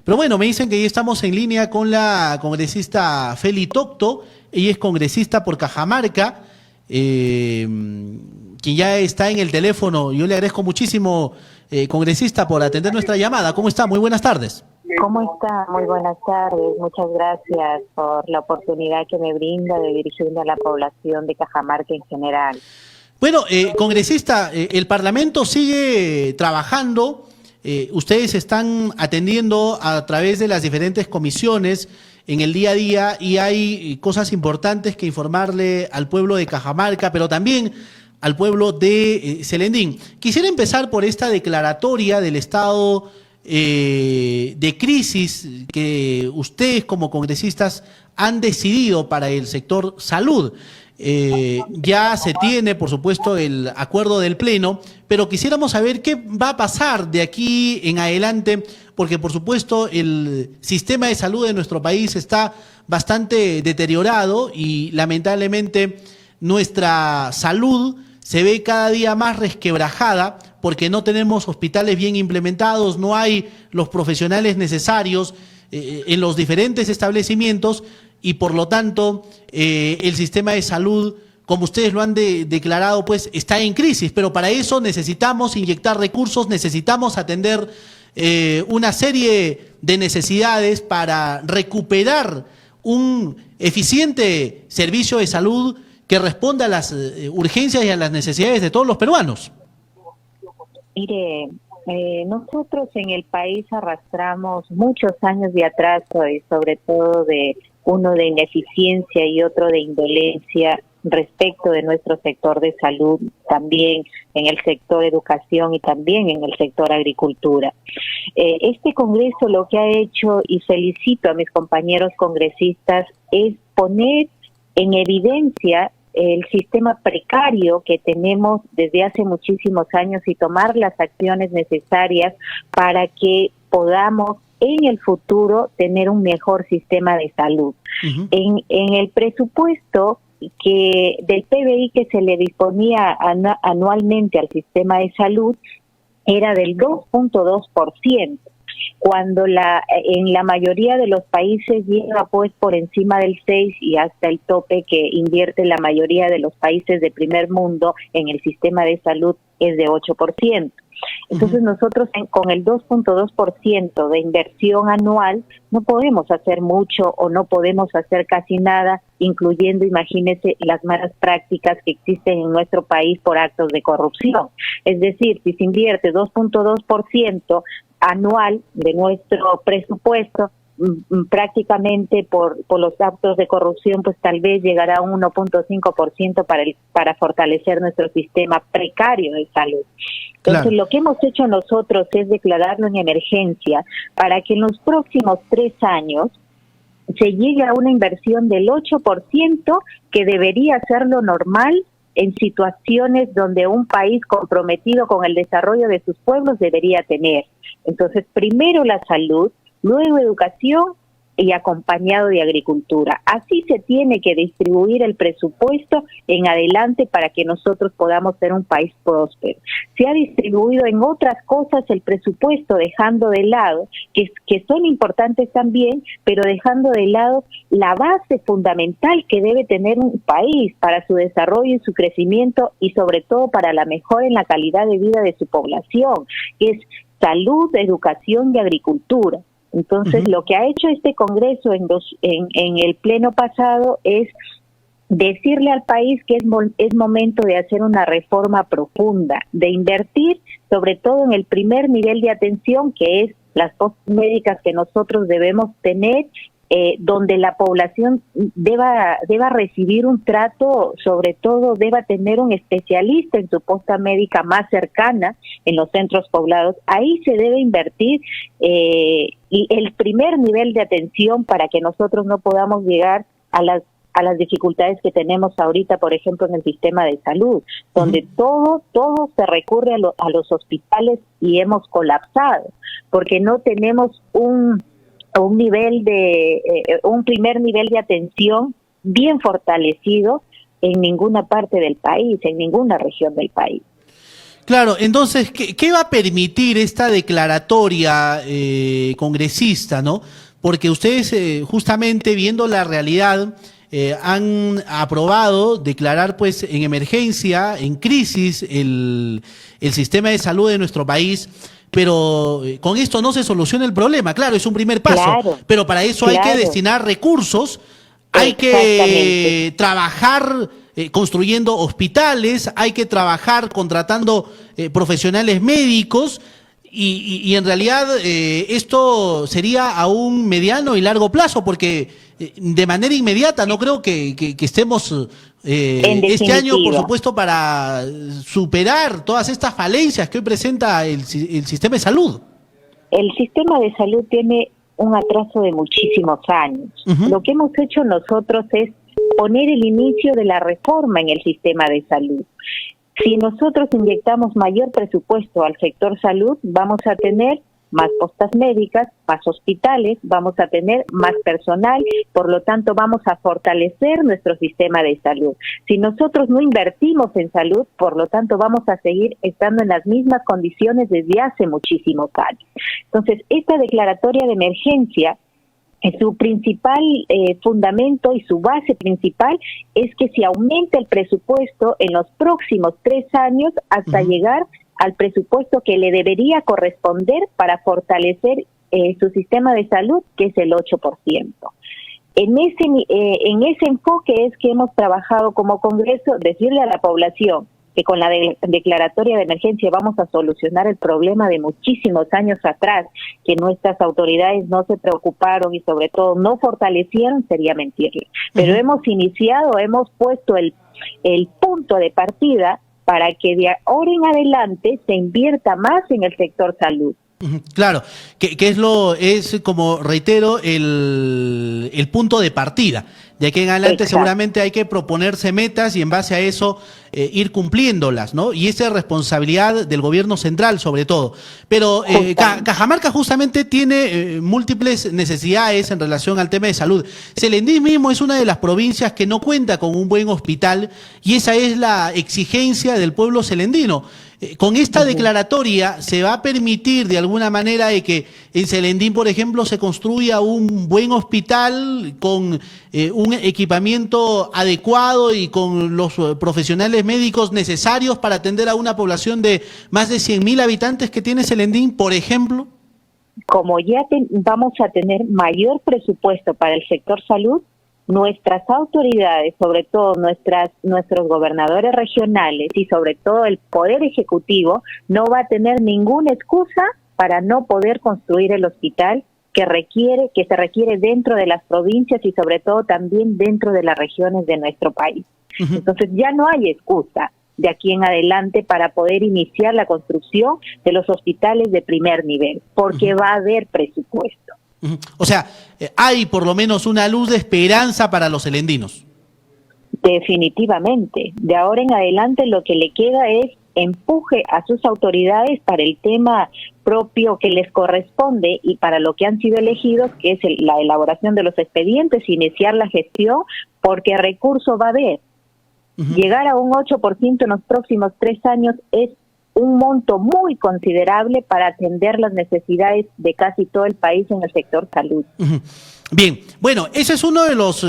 Pero bueno, me dicen que ya estamos en línea con la congresista Feli Tocto. Ella es congresista por Cajamarca, quien ya está en el teléfono. Yo le agradezco muchísimo, congresista, por atender nuestra llamada. ¿Cómo está? Muy buenas tardes. ¿Cómo está? Muy buenas tardes. Muchas gracias por la oportunidad que me brinda de dirigirme a la población de Cajamarca en general. Bueno, congresista, el Parlamento sigue trabajando. Ustedes están atendiendo a través de las diferentes comisiones en el día a día y hay cosas importantes que informarle al pueblo de Cajamarca, pero también al pueblo de Celendín. Quisiera empezar por esta declaratoria del estado de crisis que ustedes como congresistas han decidido para el sector salud. Ya se tiene, por supuesto, el acuerdo del Pleno, pero quisiéramos saber qué va a pasar de aquí en adelante, porque, por supuesto, el sistema de salud de nuestro país está bastante deteriorado y, lamentablemente, nuestra salud se ve cada día más resquebrajada porque no tenemos hospitales bien implementados, no hay los profesionales necesarios en los diferentes establecimientos y por lo tanto el sistema de salud, como ustedes lo han declarado, pues está en crisis, pero para eso necesitamos inyectar recursos, necesitamos atender una serie de necesidades para recuperar un eficiente servicio de salud que responda a las urgencias y a las necesidades de todos los peruanos. Mire, nosotros en el país arrastramos muchos años de atraso y sobre todo de uno de ineficiencia y otro de indolencia respecto de nuestro sector de salud, también en el sector educación y también en el sector agricultura. Este Congreso lo que ha hecho, y felicito a mis compañeros congresistas, es poner en evidencia el sistema precario que tenemos desde hace muchísimos años y tomar las acciones necesarias para que podamos en el futuro tener un mejor sistema de salud. En el presupuesto que del PBI que se le disponía anualmente al sistema de salud era del 2.2%. Cuando en la mayoría de los países llega pues por encima del 6 y hasta el tope que invierte la mayoría de los países de primer mundo en el sistema de salud es de 8%. Entonces nosotros con el 2.2% de inversión anual no podemos hacer mucho o no podemos hacer casi nada, incluyendo, imagínese, las malas prácticas que existen en nuestro país por actos de corrupción. Es decir, si se invierte 2.2% anual de nuestro presupuesto, prácticamente por los actos de corrupción, pues tal vez llegará a un 1.5% para fortalecer nuestro sistema precario de salud. Entonces, claro, lo que hemos hecho nosotros es declararlo en emergencia para que en los próximos 3 años se llegue a una inversión del 8%, que debería ser lo normal en situaciones donde un país comprometido con el desarrollo de sus pueblos debería tener. Entonces, primero la salud, luego educación y acompañado de agricultura. Así se tiene que distribuir el presupuesto en adelante para que nosotros podamos ser un país próspero. Se ha distribuido en otras cosas el presupuesto, dejando de lado, que son importantes también, pero dejando de lado la base fundamental que debe tener un país para su desarrollo y su crecimiento y sobre todo para la mejora en la calidad de vida de su población, que es salud, educación y agricultura. Entonces, lo que ha hecho este Congreso en el pleno pasado es decirle al país que es momento de hacer una reforma profunda, de invertir sobre todo en el primer nivel de atención, que es las postas médicas que nosotros debemos tener, donde la población deba recibir un trato, sobre todo deba tener un especialista en su posta médica más cercana en los centros poblados. Ahí se debe invertir y el primer nivel de atención para que nosotros no podamos llegar a las dificultades que tenemos ahorita, por ejemplo, en el sistema de salud, donde todo se recurre a los hospitales y hemos colapsado, porque no tenemos un primer nivel de atención bien fortalecido en ninguna parte del país, en ninguna región del país. Claro, entonces, ¿qué va a permitir esta declaratoria congresista, no? Porque ustedes, justamente viendo la realidad, han aprobado declarar, pues, en emergencia, en crisis, el sistema de salud de nuestro país. Pero con esto no se soluciona el problema, claro, es un primer paso, Claro, pero para eso hay que claro, destinar recursos, hay exactamente. que trabajar construyendo hospitales, hay que trabajar contratando profesionales médicos y en realidad esto sería a un mediano y largo plazo porque de manera inmediata no creo que estemos En este año, por definitiva. supuesto, para superar todas estas falencias que hoy presenta el sistema de salud. El sistema de salud tiene un atraso de muchísimos años. Ujú. Lo que hemos hecho nosotros es poner el inicio de la reforma en el sistema de salud. Si nosotros inyectamos mayor presupuesto al sector salud, vamos a tener más postas médicas, más hospitales, vamos a tener más personal, por lo tanto vamos a fortalecer nuestro sistema de salud. Si nosotros no invertimos en salud, por lo tanto vamos a seguir estando en las mismas condiciones desde hace muchísimos años. Entonces, esta declaratoria de emergencia, su principal fundamento y su base principal es que se aumente el presupuesto en los próximos 3 años hasta llegar al presupuesto que le debería corresponder para fortalecer su sistema de salud, que es el 8%. En ese enfoque es que hemos trabajado como Congreso, decirle a la población que con la declaratoria de emergencia vamos a solucionar el problema de muchísimos años atrás, que nuestras autoridades no se preocuparon y sobre todo no fortalecieron, sería mentirle. Pero hemos iniciado, hemos puesto el punto de partida para que de ahora en adelante se invierta más en el sector salud. Claro, que es como reitero el punto de partida. De aquí en adelante Exacto. seguramente hay que proponerse metas y en base a eso ir cumpliéndolas, ¿no? Y esa es responsabilidad del gobierno central sobre todo. Pero Cajamarca justamente tiene múltiples necesidades en relación al tema de salud. Selendín mismo es una de las provincias que no cuenta con un buen hospital y esa es la exigencia del pueblo selendino. Con esta declaratoria se va a permitir de alguna manera de que en Selendín, por ejemplo, se construya un buen hospital con un equipamiento adecuado y con los profesionales médicos necesarios para atender a una población de más de 100.000 habitantes que tiene Selendín, por ejemplo. Como ya vamos a tener mayor presupuesto para el sector salud, nuestras autoridades, sobre todo nuestros gobernadores regionales y sobre todo el Poder Ejecutivo, no va a tener ninguna excusa para no poder construir el hospital que se requiere dentro de las provincias y sobre todo también dentro de las regiones de nuestro país. Entonces ya no hay excusa de aquí en adelante para poder iniciar la construcción de los hospitales de primer nivel, porque va a haber presupuesto. O sea, hay por lo menos una luz de esperanza para los selendinos. Definitivamente. De ahora en adelante lo que le queda es empuje a sus autoridades para el tema propio que les corresponde y para lo que han sido elegidos, que es la elaboración de los expedientes, iniciar la gestión, porque recurso va a haber. Llegar a un 8% en los próximos 3 años es un monto muy considerable para atender las necesidades de casi todo el país en el sector salud. Bien, bueno, ese es uno de los,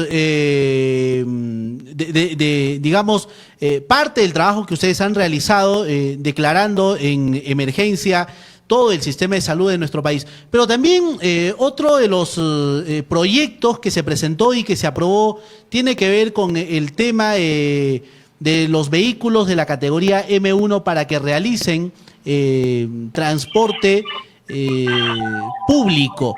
digamos, parte del trabajo que ustedes han realizado declarando en emergencia todo el sistema de salud de nuestro país. Pero también otro de los proyectos que se presentó y que se aprobó tiene que ver con el tema de los vehículos de la categoría M1 para que realicen transporte público.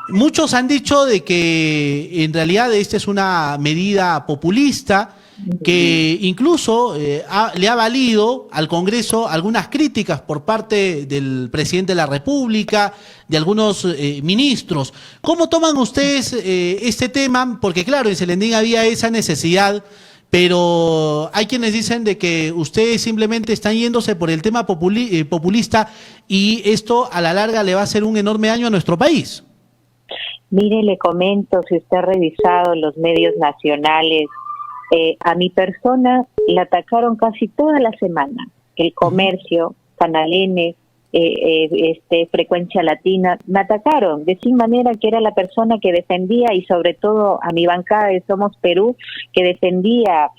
Muchos han dicho de que en realidad esta es una medida populista que incluso le ha valido al Congreso algunas críticas por parte del presidente de la República, de algunos ministros. ¿Cómo toman ustedes este tema? Porque claro, en Selendín había esa necesidad, pero hay quienes dicen de que ustedes simplemente están yéndose por el tema populista y esto a la larga le va a hacer un enorme daño a nuestro país. Mire, le comento, si usted ha revisado los medios nacionales, a mi persona la atacaron casi toda la semana el comercio, Canal N, Frecuencia Latina, me atacaron de sin manera que era la persona que defendía, y sobre todo a mi bancada de Somos Perú, que defendía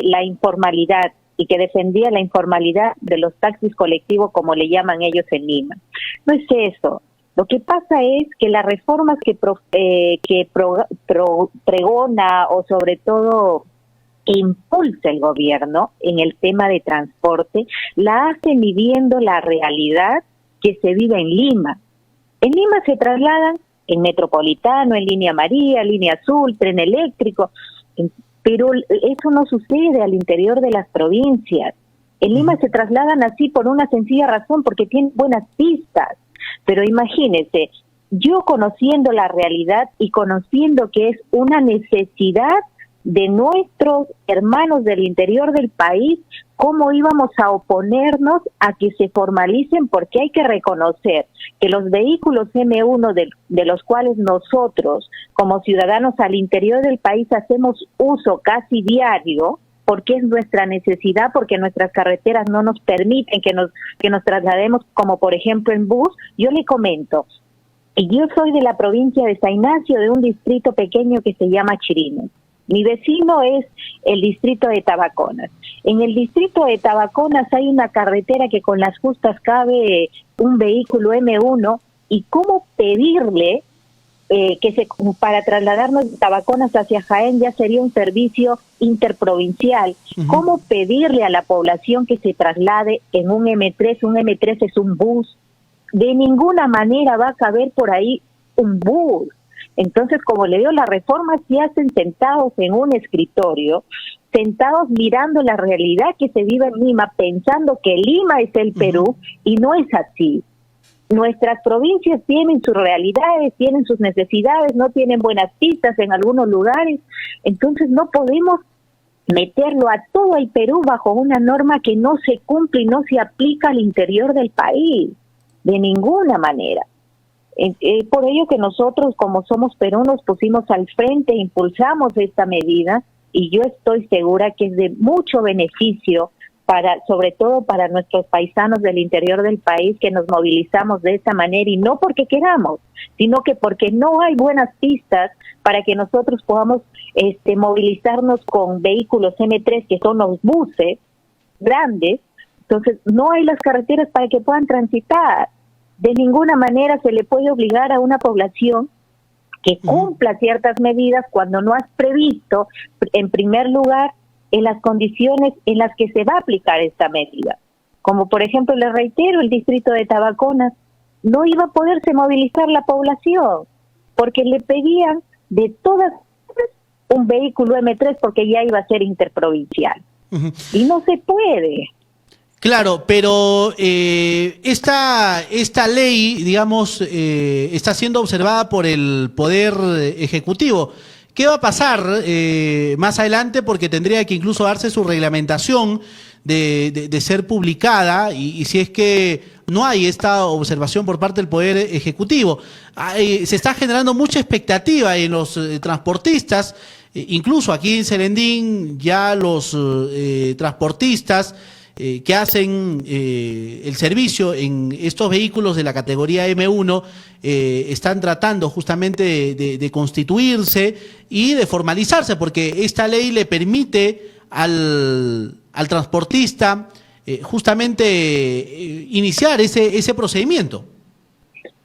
la informalidad y que defendía la informalidad de los taxis colectivos, como le llaman ellos en Lima. No es eso. Lo que pasa es que las reformas que pregona, o sobre todo que impulsa el gobierno en el tema de transporte, la hace midiendo la realidad que se vive en Lima. En Lima se trasladan en Metropolitano, en Línea María, Línea Azul, tren eléctrico, pero eso no sucede al interior de las provincias. En Lima se trasladan así por una sencilla razón, porque tienen buenas pistas. Pero imagínense, yo conociendo la realidad y conociendo que es una necesidad de nuestros hermanos del interior del país, ¿cómo íbamos a oponernos a que se formalicen? Porque hay que reconocer que los vehículos M1 de los cuales nosotros, como ciudadanos al interior del país, hacemos uso casi diario, porque es nuestra necesidad, porque nuestras carreteras no nos permiten que nos traslademos, como por ejemplo en bus. Yo le comento, yo soy de la provincia de San Ignacio, de un distrito pequeño que se llama Chirino. Mi vecino es el distrito de Tabaconas. En el distrito de Tabaconas hay una carretera que con las justas cabe un vehículo M1, y cómo pedirle para trasladarnos de Tabaconas hacia Jaén ya sería un servicio interprovincial. ¿Cómo pedirle a la población que se traslade en un M3? Un M3 es un bus. De ninguna manera va a caber por ahí un bus. Entonces, como le digo, las reformas se hacen sentados en un escritorio, sentados mirando la realidad que se vive en Lima, pensando que Lima es el Perú, y no es así. Nuestras provincias tienen sus realidades, tienen sus necesidades, no tienen buenas pistas en algunos lugares. Entonces no podemos meterlo a todo el Perú bajo una norma que no se cumple y no se aplica al interior del país, de ninguna manera. Por ello que nosotros, como Somos Perú, nos pusimos al frente, impulsamos esta medida, y yo estoy segura que es de mucho beneficio sobre todo para nuestros paisanos del interior del país, que nos movilizamos de esta manera, y no porque queramos, sino que porque no hay buenas pistas para que nosotros podamos movilizarnos con vehículos M3, que son los buses grandes. Entonces no hay las carreteras para que puedan transitar. De ninguna manera se le puede obligar a una población que cumpla ciertas medidas cuando no has previsto, en primer lugar, en las condiciones en las que se va a aplicar esta medida. Como por ejemplo, le reitero, el distrito de Tabaconas no iba a poderse movilizar la población, porque le pedían de todas un vehículo M3, porque ya iba a ser interprovincial. Y no se puede. Claro, pero esta ley, digamos, está siendo observada por el Poder Ejecutivo. ¿Qué va a pasar más adelante? Porque tendría que incluso darse su reglamentación de ser publicada, y si es que no hay esta observación por parte del Poder Ejecutivo. Se está generando mucha expectativa en los transportistas, incluso aquí en Serendín ya los transportistas que hacen el servicio en estos vehículos de la categoría M1 están tratando justamente de constituirse y de formalizarse, porque esta ley le permite al transportista justamente iniciar ese procedimiento.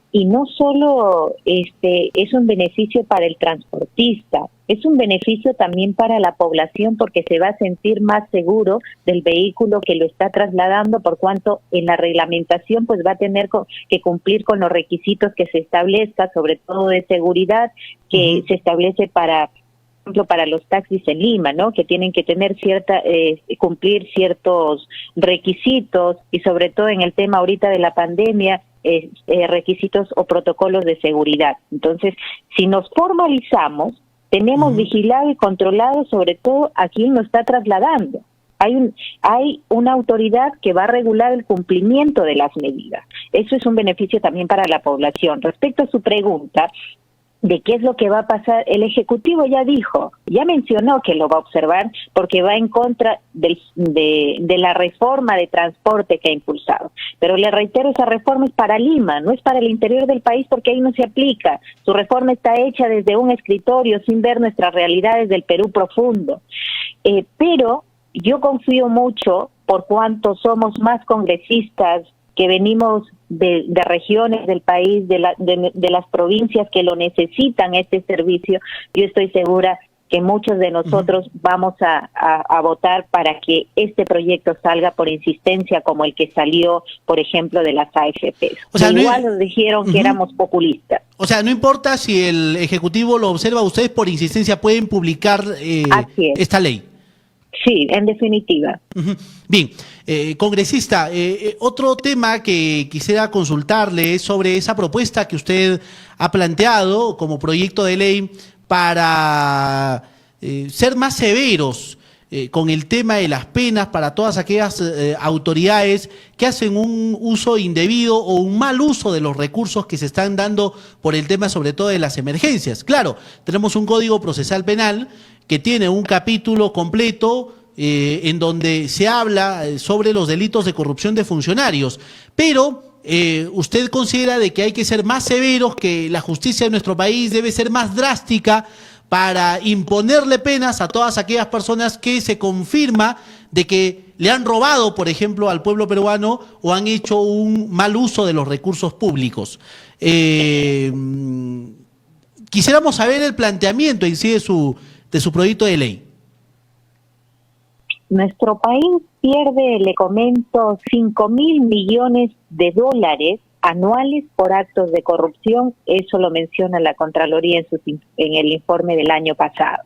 Y no solo es un beneficio para el transportista, es un beneficio también para la población, porque se va a sentir más seguro del vehículo que lo está trasladando, por cuanto en la reglamentación pues va a tener que cumplir con los requisitos que se establezca, sobre todo de seguridad, que se establece para los taxis en Lima, ¿no? Que tienen que tener cumplir ciertos requisitos, y sobre todo en el tema ahorita de la pandemia, requisitos o protocolos de seguridad. Entonces, si nos formalizamos, tenemos vigilado y controlado sobre todo a quién lo está trasladando. Hay una autoridad que va a regular el cumplimiento de las medidas. Eso es un beneficio también para la población. Respecto a su pregunta, de qué es lo que va a pasar. El Ejecutivo ya dijo, ya mencionó que lo va a observar porque va en contra de la reforma de transporte que ha impulsado. Pero le reitero, esa reforma es para Lima, no es para el interior del país porque ahí no se aplica. Su reforma está hecha desde un escritorio sin ver nuestras realidades del Perú profundo. Pero yo confío mucho por cuanto somos más congresistas que venimos de regiones del país, de las provincias que lo necesitan este servicio. Yo estoy segura que muchos de nosotros vamos a votar para que este proyecto salga por insistencia como el que salió, por ejemplo, de las AFP. O sea, igual nos dijeron que éramos populistas. O sea, no importa si el Ejecutivo lo observa, ustedes por insistencia pueden publicar esta ley. Sí, en definitiva. Bien, congresista, otro tema que quisiera consultarle es sobre esa propuesta que usted ha planteado como proyecto de ley para ser más severos con el tema de las penas para todas aquellas autoridades que hacen un uso indebido o un mal uso de los recursos que se están dando por el tema sobre todo de las emergencias. Claro, tenemos un Código Procesal Penal que tiene un capítulo completo en donde se habla sobre los delitos de corrupción de funcionarios, pero usted considera de que hay que ser más severos, que la justicia de nuestro país debe ser más drástica para imponerle penas a todas aquellas personas que se confirma de que le han robado, por ejemplo, al pueblo peruano o han hecho un mal uso de los recursos públicos. Quisiéramos saber el planteamiento en sí de su proyecto de ley. Nuestro país pierde, le comento, 5.000 millones de dólares anuales por actos de corrupción. Eso lo menciona la Contraloría en el informe del año pasado.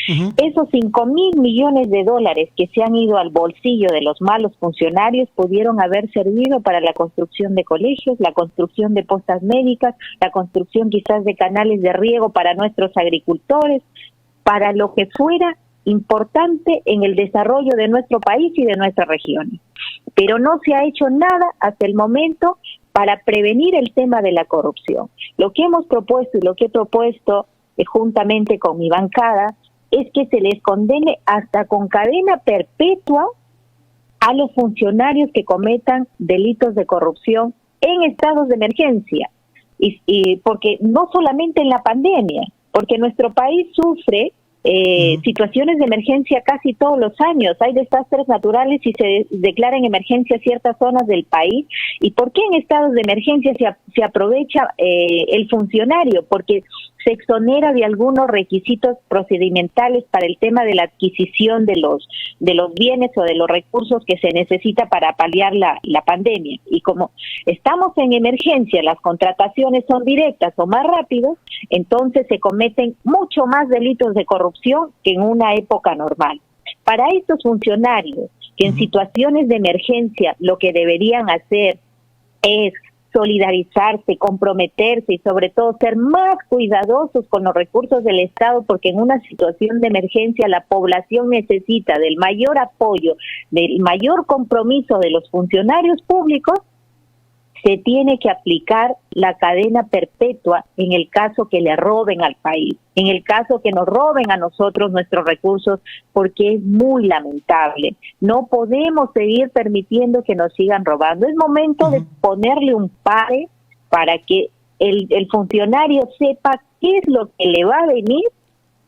Esos 5.000 millones de dólares que se han ido al bolsillo de los malos funcionarios pudieron haber servido para la construcción de colegios, la construcción de postas médicas, la construcción quizás de canales de riego para nuestros agricultores, para lo que fuera importante en el desarrollo de nuestro país y de nuestras regiones. Pero no se ha hecho nada hasta el momento para prevenir el tema de la corrupción. Lo que hemos propuesto y lo que he propuesto juntamente con mi bancada es que se les condene hasta con cadena perpetua a los funcionarios que cometan delitos de corrupción en estados de emergencia. Y porque no solamente en la pandemia, porque nuestro país sufre situaciones de emergencia casi todos los años. Hay desastres naturales y se declaran emergencia ciertas zonas del país. ¿Y por qué en estados de emergencia se aprovecha el funcionario? Porque se exonera de algunos requisitos procedimentales para el tema de la adquisición de los bienes o de los recursos que se necesita para paliar la pandemia. Y como estamos en emergencia, las contrataciones son directas o más rápidas, entonces se cometen mucho más delitos de corrupción que en una época normal. Para estos funcionarios que en situaciones de emergencia lo que deberían hacer es solidarizarse, comprometerse y sobre todo ser más cuidadosos con los recursos del Estado, porque en una situación de emergencia la población necesita del mayor apoyo, del mayor compromiso de los funcionarios públicos. Se tiene que aplicar la cadena perpetua en el caso que le roben al país, en el caso que nos roben a nosotros nuestros recursos, porque es muy lamentable. No podemos seguir permitiendo que nos sigan robando. Es momento de ponerle un pare para que el funcionario sepa qué es lo que le va a venir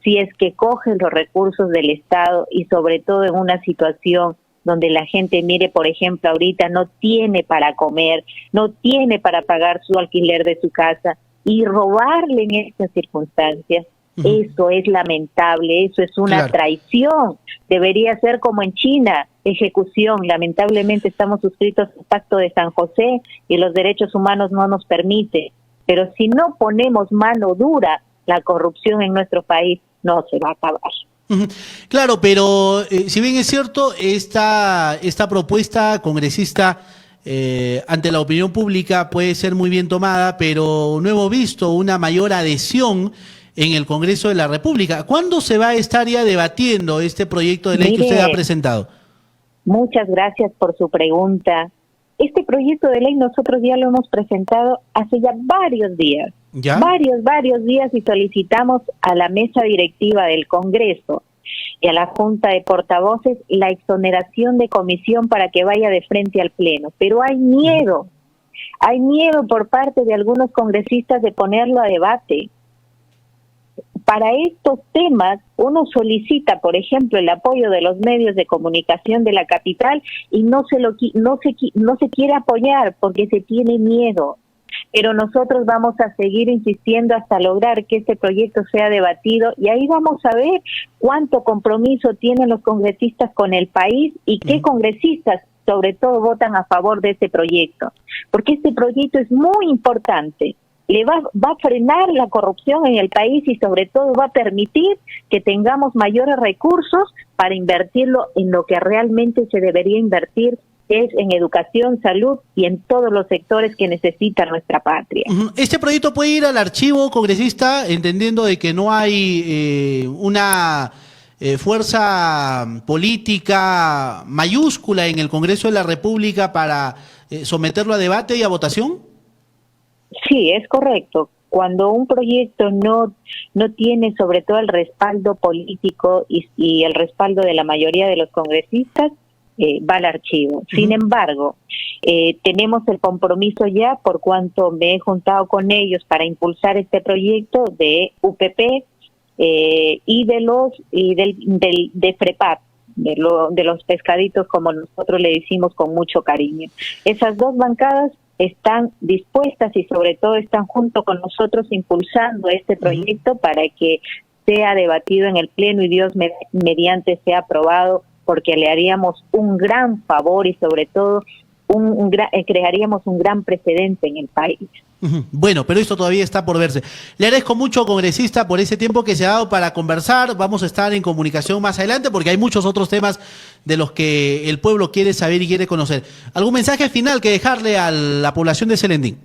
si es que coge los recursos del Estado y sobre todo en una situación donde la gente, mire, por ejemplo, ahorita no tiene para comer, no tiene para pagar su alquiler de su casa, y robarle en estas circunstancias, eso es lamentable, eso es una traición. Debería ser como en China, ejecución. Lamentablemente estamos suscritos al Pacto de San José y los derechos humanos no nos permiten. Pero si no ponemos mano dura, la corrupción en nuestro país no se va a acabar. Claro, pero si bien es cierto, esta propuesta congresista ante la opinión pública puede ser muy bien tomada, pero no hemos visto una mayor adhesión en el Congreso de la República. ¿Cuándo se va a estar ya debatiendo este proyecto de ley que usted ha presentado? Muchas gracias por su pregunta. Este proyecto de ley nosotros ya lo hemos presentado hace ya varios días. ¿Ya? varios días y solicitamos a la mesa directiva del Congreso y a la Junta de Portavoces la exoneración de comisión para que vaya de frente al Pleno. Pero hay miedo por parte de algunos congresistas de ponerlo a debate. Para estos temas, uno solicita, por ejemplo, el apoyo de los medios de comunicación de la capital y no se quiere apoyar porque se tiene miedo. Pero nosotros vamos a seguir insistiendo hasta lograr que este proyecto sea debatido y ahí vamos a ver cuánto compromiso tienen los congresistas con el país y qué congresistas sobre todo votan a favor de este proyecto, porque este proyecto es muy importante. Va a frenar la corrupción en el país y sobre todo va a permitir que tengamos mayores recursos para invertirlo en lo que realmente se debería invertir, es en educación, salud y en todos los sectores que necesita nuestra patria. ¿Este proyecto puede ir al archivo, congresista, entendiendo de que no hay una fuerza política mayúscula en el Congreso de la República para someterlo a debate y a votación? Sí, es correcto. Cuando un proyecto no tiene sobre todo el respaldo político y el respaldo de la mayoría de los congresistas, va al archivo. Sin embargo, tenemos el compromiso ya, por cuanto me he juntado con ellos para impulsar este proyecto de UPP y de FREPAP, de los pescaditos, como nosotros le decimos con mucho cariño. Esas dos bancadas están dispuestas y sobre todo están junto con nosotros impulsando este proyecto para que sea debatido en el Pleno y Dios mediante sea aprobado, porque le haríamos un gran favor y sobre todo crearíamos un gran precedente en el país. Bueno, pero esto todavía está por verse. Le agradezco mucho, congresista, por ese tiempo que se ha dado para conversar. Vamos a estar en comunicación más adelante porque hay muchos otros temas de los que el pueblo quiere saber y quiere conocer. ¿Algún mensaje final que dejarle a la población de Selendín?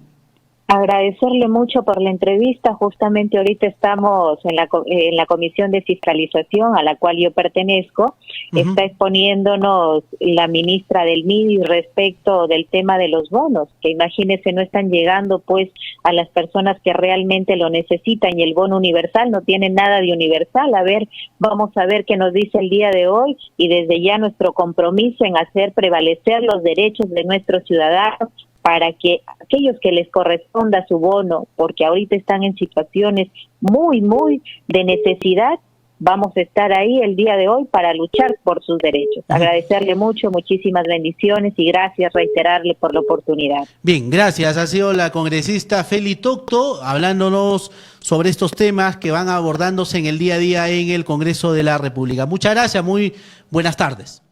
Agradecerle mucho por la entrevista. Justamente ahorita estamos en la Comisión de Fiscalización a la cual yo pertenezco. Está exponiéndonos la ministra del MIDI respecto del tema de los bonos, que imagínense no están llegando pues a las personas que realmente lo necesitan y el bono universal no tiene nada de universal. A ver, vamos a ver qué nos dice el día de hoy y desde ya nuestro compromiso en hacer prevalecer los derechos de nuestros ciudadanos para que aquellos que les corresponda su bono, porque ahorita están en situaciones muy de necesidad, vamos a estar ahí el día de hoy para luchar por sus derechos. Agradecerle mucho, muchísimas bendiciones y gracias, reiterarle por la oportunidad. Bien, gracias. Ha sido la congresista Feli Tocto hablándonos sobre estos temas que van abordándose en el día a día en el Congreso de la República. Muchas gracias, muy buenas tardes.